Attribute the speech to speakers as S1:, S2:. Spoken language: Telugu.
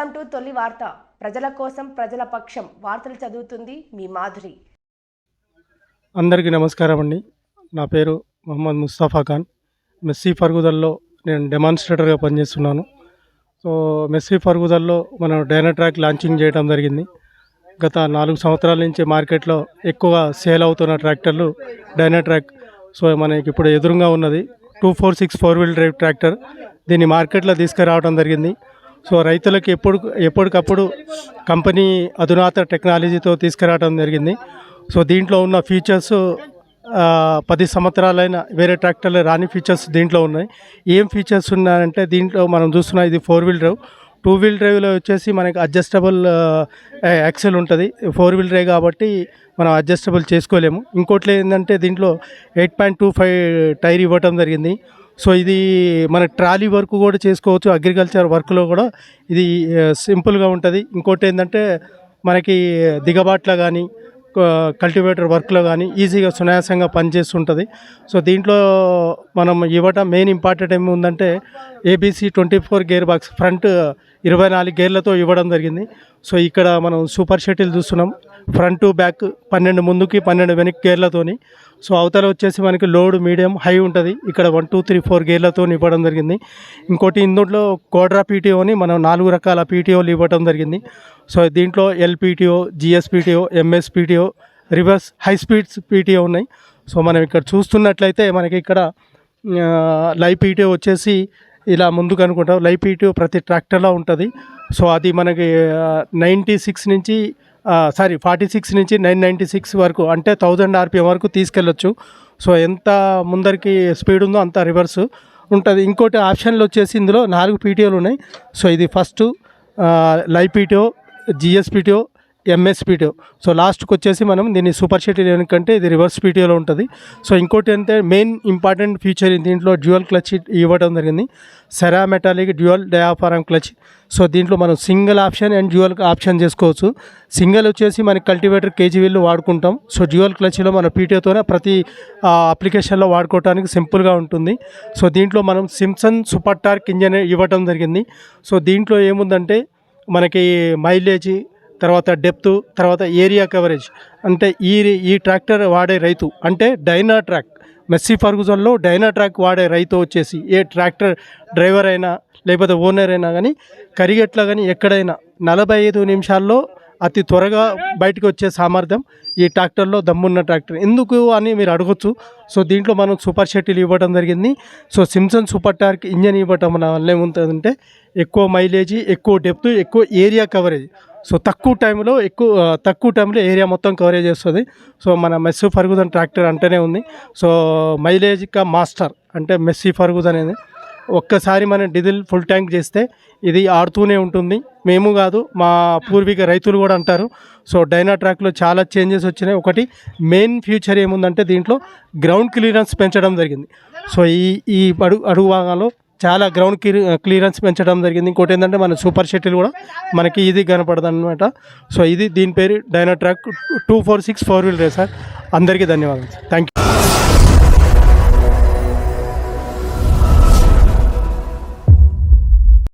S1: వెల్కమ్ టు తొలి వార్త. ప్రజల కోసం ప్రజల పక్షం వార్తలు చదువుతుంది మీ మాధురి.
S2: అందరికీ నమస్కారం అండి. నా పేరు మొహమ్మద్ ముస్తఫా ఖాన్. మెస్సీ ఫర్గుదల్లో నేను డెమాన్స్ట్రేటర్గా పనిచేస్తున్నాను. సో మెస్సీ ఫర్గుదల్లో మనం డైనాట్రాక్ లాంచింగ్ చేయడం జరిగింది. గత 4 సంవత్సరాల నుంచి మార్కెట్లో ఎక్కువ సేల్ అవుతున్న ట్రాక్టర్లు డైనాట్రాక్. సో మనకి ఇప్పుడు ఎదురుగా ఉన్నది 246 4-wheel drive ట్రాక్టర్. దీన్ని మార్కెట్లో తీసుకురావడం జరిగింది. సో రైతులకు ఎప్పటికప్పుడు కంపెనీ అధునాత టెక్నాలజీతో తీసుకురావడం జరిగింది. సో దీంట్లో ఉన్న ఫీచర్స్ 10 సంవత్సరాలైన వేరే ట్రాక్టర్లు రాని ఫీచర్స్ దీంట్లో ఉన్నాయి. ఏం ఫీచర్స్ ఉన్నాయంటే దీంట్లో మనం చూస్తున్న ఇది 4-wheel drive. 2-wheel driveలో వచ్చేసి మనకి అడ్జస్టబుల్ యాక్సెల్ ఉంటుంది. 4-wheel drive కాబట్టి మనం అడ్జస్టబుల్ చేసుకోలేము. ఇంకోటి ఏంటంటే దీంట్లో 8.25 టైర్ ఇవ్వటం జరిగింది. సో ఇది మన ట్రాలీ వర్క్ కూడా చేసుకోవచ్చు, అగ్రికల్చర్ వర్క్లో కూడా ఇది సింపుల్గా ఉంటుంది. ఇంకోటి ఏంటంటే మనకి దిగబాట్లో కానీ కల్టివేటర్ వర్క్లో కానీ ఈజీగా సునాయాసంగా పనిచేస్తుంటుంది. సో దీంట్లో మనం ఇవ్వటం మెయిన్ ఇంపార్టెంట్ ఏముందంటే ABC 24 గేర్ బాక్స్ ఫ్రంట్ 24 గేర్లతో ఇవ్వడం జరిగింది. సో ఇక్కడ మనం సూపర్ షటిల్ చూస్తున్నాం. ఫ్రంట్ బ్యాక్ 12 ముందుకి 12 వెనక్కి గేర్లతోని. సో అవతల వచ్చేసి మనకి లోడ్ మీడియం హై ఉంటుంది. ఇక్కడ 1 2 3 4 గేర్లతో ఇవ్వడం జరిగింది. ఇంకోటి ఇందులో కోడ్రా పీటీఓని మనం 4 రకాల పీటీఓలు ఇవ్వడం జరిగింది. సో దీంట్లో LPTO, GSPTO, MSPTO, reverse high speeds PTO ఉన్నాయి. సో మనం ఇక్కడ చూస్తున్నట్లయితే మనకి ఇక్కడ లైవ్ పీటీఓ వచ్చేసి ఇలా ముందుకు అనుకుంటాం. లైవ్ పీటీఓ ప్రతి ట్రాక్టర్లో ఉంటుంది. సో అది మనకి 46 నుంచి 996 వరకు అంటే 1000 RPM వరకు తీసుకెళ్ళొచ్చు. సో ఎంత ముందరికి స్పీడ్ ఉందో అంత రివర్స్ ఉంటుంది. ఇంకోటి ఆప్షన్లు వచ్చేసి ఇందులో 4 పీటీఓలు ఉన్నాయి. సో ఇది first live PTO, GSPTO, MSPTO. So లాస్ట్కి వచ్చేసి మనం దీన్ని సూపర్ షటిల్ ఎందుకంటే ఇది రివర్స్ పీటీఓలో ఉంటుంది. సో ఇంకోటి అంటే మెయిన్ ఇంపార్టెంట్ ఫీచర్ దీంట్లో డ్యూయల్ క్లచ్ ఇవ్వడం జరిగింది. Cera metallic dual డయాఫారమ్ clutch. So దీంట్లో మనం single option and dual option చేసుకోవచ్చు. సింగిల్ వచ్చేసి మనకి కల్టివేటర్ కేజీవీలు వాడుకుంటాం. సో డ్యూయల్ క్లచ్లో మన పీటీఓతోనే ప్రతి అప్లికేషన్లో వాడుకోవడానికి సింపుల్గా ఉంటుంది. సో దీంట్లో మనం సిమ్సన్ సూపర్ టార్క్ ఇంజన్ ఇవ్వడం జరిగింది. సో దీంట్లో ఏముందంటే మనకి మైలేజీ, తర్వాత డెప్త్, తర్వాత ఏరియా కవరేజ్ అంటే ఈ ట్రాక్టర్ వాడే రైతు అంటే డైనాట్రాక్ మెస్సీ ఫర్గుసన్లో డైనాట్రాక్ వాడే రైతు వచ్చేసి ఏ ట్రాక్టర్ డ్రైవర్ అయినా లేకపోతే ఓనర్ అయినా కానీ కరిగెట్లా కానీ ఎక్కడైనా 45 నిమిషాల్లో అతి త్వరగా బయటకు వచ్చే సామర్థ్యం ఈ ట్రాక్టర్లో దమ్మున్న ట్రాక్టర్. ఎందుకు అని మీరు అడగొచ్చు. సో దీంట్లో మనం సూపర్ షటిల్ ఇవ్వడం జరిగింది. So Simpson super torque engine ఇవ్వటం వల్ల ఏముంటుందంటే ఎక్కువ మైలేజీ, ఎక్కువ డెప్త్, ఎక్కువ ఏరియా కవరేజ్. సో తక్కువ టైంలో ఏరియా మొత్తం కవరేజ్ చేస్తుంది. సో మన మెస్సీ ఫర్గుసన్ ట్రాక్టర్ అంటేనే ఉంది. సో మైలేజ్ మాస్టర్ అంటే మెస్సీ ఫర్గుసన్ అనేది. ఒక్కసారి మనం డీజిల్ ఫుల్ ట్యాంక్ చేస్తే ఇది ఆడుతూనే ఉంటుంది. మేము కాదు, మా పూర్వీక రైతులు కూడా అంటారు. సో డైనాట్రాక్లో చాలా చేంజెస్ వచ్చినాయి. ఒకటి మెయిన్ ఫ్యూచర్ ఏముందంటే దీంట్లో గ్రౌండ్ క్లియరెన్స్ పెంచడం జరిగింది. సో ఈ అడుగు భాగంలో చాలా గ్రౌండ్ క్లియరెన్స్ పెంచడం జరిగింది. ఇంకోటి ఏంటంటే మన సూపర్ షటిల్ కూడా మనకి ఇది కనపడదు అనమాట. సో ఇది దీని పేరు డైనాట్రాక్ 246 4-wheel drive సార్. అందరికీ ధన్యవాదాలు. Thank you.